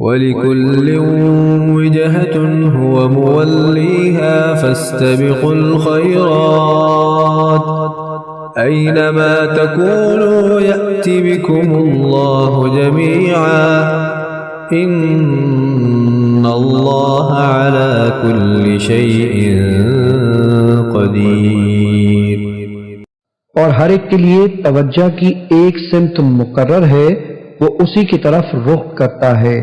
وَلِكُلٍّ وِجْهَةٌ هُوَ مُوَلِّيهَا فَاسْتَبِقُوا الْخَيْرَاتِ أَيْنَمَا تَكُونُوا يَأْتِ بِكُمُ اللَّهُ جَمِيعًا إِنَّ اللَّهَ عَلَى كُلِّ شَيْءٍ قَدِيرٌ۔ اور ہر ایک کے لیے توجہ کی ایک سمت مقرر ہے، وہ اسی کی طرف رخ کرتا ہے۔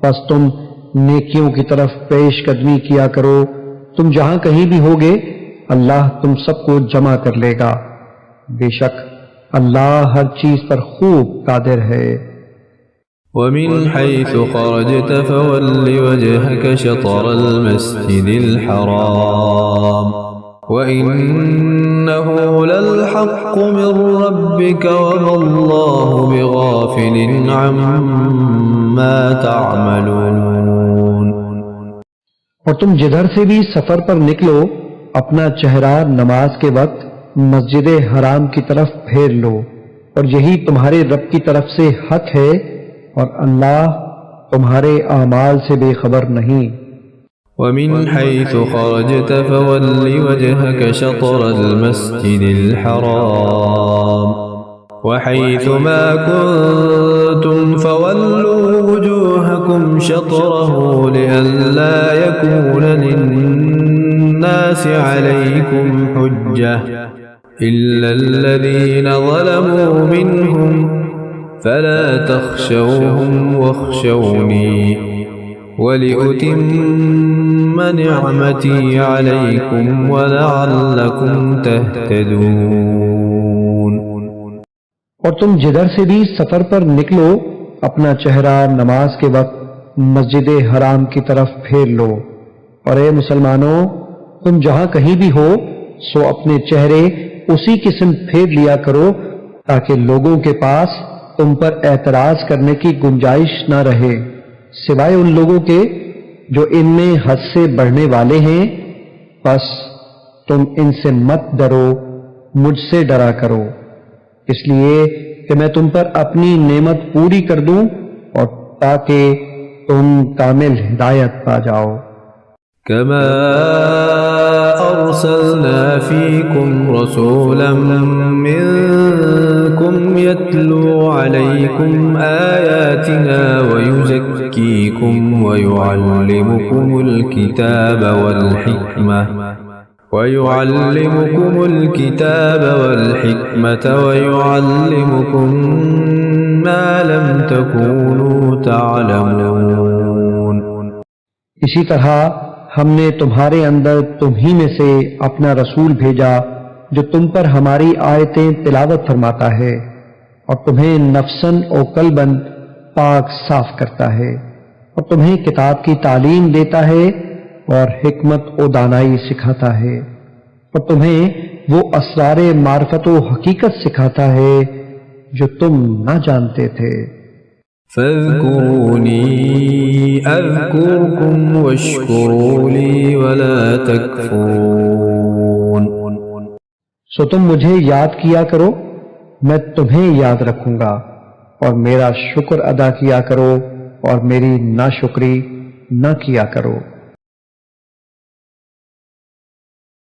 پس تم نیکیوں کی طرف پیش قدمی کیا کرو، تم جہاں کہیں بھی ہوگے اللہ تم سب کو جمع کر لے گا، بے شک اللہ ہر چیز پر خوب قادر ہے۔ وَمِنْ حَيْثُ خَرَجْتَ فَوَلِّ وَجْهَكَ شَطْرَ الْمَسْجِدِ الْحَرَامِ وَإِنَّهُ لَلْحَقُّ مِنْ رَبِّكَ وَمَا اللَّهُ بِغَافِلٍ عَمَّا تَعْمَلُونَ۔ اور تم جدھر سے بھی سفر پر نکلو اپنا چہرہ نماز کے وقت مسجد حرام کی طرف پھیر لو، اور یہی تمہارے رب کی طرف سے حق ہے، اور اللہ تمہارے اعمال سے بے خبر نہیں۔ وَمِنْ حَيْثُ خَرَجْتَ فَوَلِّ وَجْهَكَ شَطْرَ الْمَسْجِدِ الْحَرَامِ وَحَيْثُ مَا كُنْتُمْ فَوَلُّوا وُجُوهَكُمْ شَطْرَهُ لِئَلَّا يَكُونَ لِلنَّاسِ عَلَيْكُمْ حُجَّةٌ إِلَّا الَّذِينَ ظَلَمُوا مِنْهُمْ فَلَا تَخْشَوْهُمْ وَاخْشَوْنِي وَلِأُتِمَّ نِعْمَتِي عَلَيْكُمْ وَلَعَلَّكُمْ تَهْتَدُونَ۔ اور تم جدھر سے بھی سفر پر نکلو اپنا چہرہ نماز کے وقت مسجد حرام کی طرف پھیر لو، اور اے مسلمانوں تم جہاں کہیں بھی ہو سو اپنے چہرے اسی قسم پھیر لیا کرو تاکہ لوگوں کے پاس تم پر اعتراض کرنے کی گنجائش نہ رہے، سوائے ان لوگوں کے جو ان میں حد سے بڑھنے والے ہیں، بس تم ان سے مت ڈرو، مجھ سے ڈرا کرو، اس لیے کہ میں تم پر اپنی نعمت پوری کر دوں اور تاکہ تم کامل ہدایت پا جاؤ۔ كما أرسلنا فيكم رسولا منكم يتلو عليكم آياتنا ويزكيكم ويعلمكم الكتاب والحكمة ويعلمكم ما لم تكونوا تعلمون۔ اسی طرح ہم نے تمہارے اندر تمہیں میں سے اپنا رسول بھیجا جو تم پر ہماری آیتیں تلاوت فرماتا ہے اور تمہیں نفساً و قلباً پاک صاف کرتا ہے، اور تمہیں کتاب کی تعلیم دیتا ہے اور حکمت و دانائی سکھاتا ہے، اور تمہیں وہ اسرار معرفت و حقیقت سکھاتا ہے جو تم نہ جانتے تھے۔ فاذكروني أذكركم واشكروا لي ولا تكفرون۔ سو تم مجھے یاد کیا کرو، میں تمہیں یاد رکھوں گا، اور میرا شکر ادا کیا کرو اور میری ناشکری نہ کیا کرو۔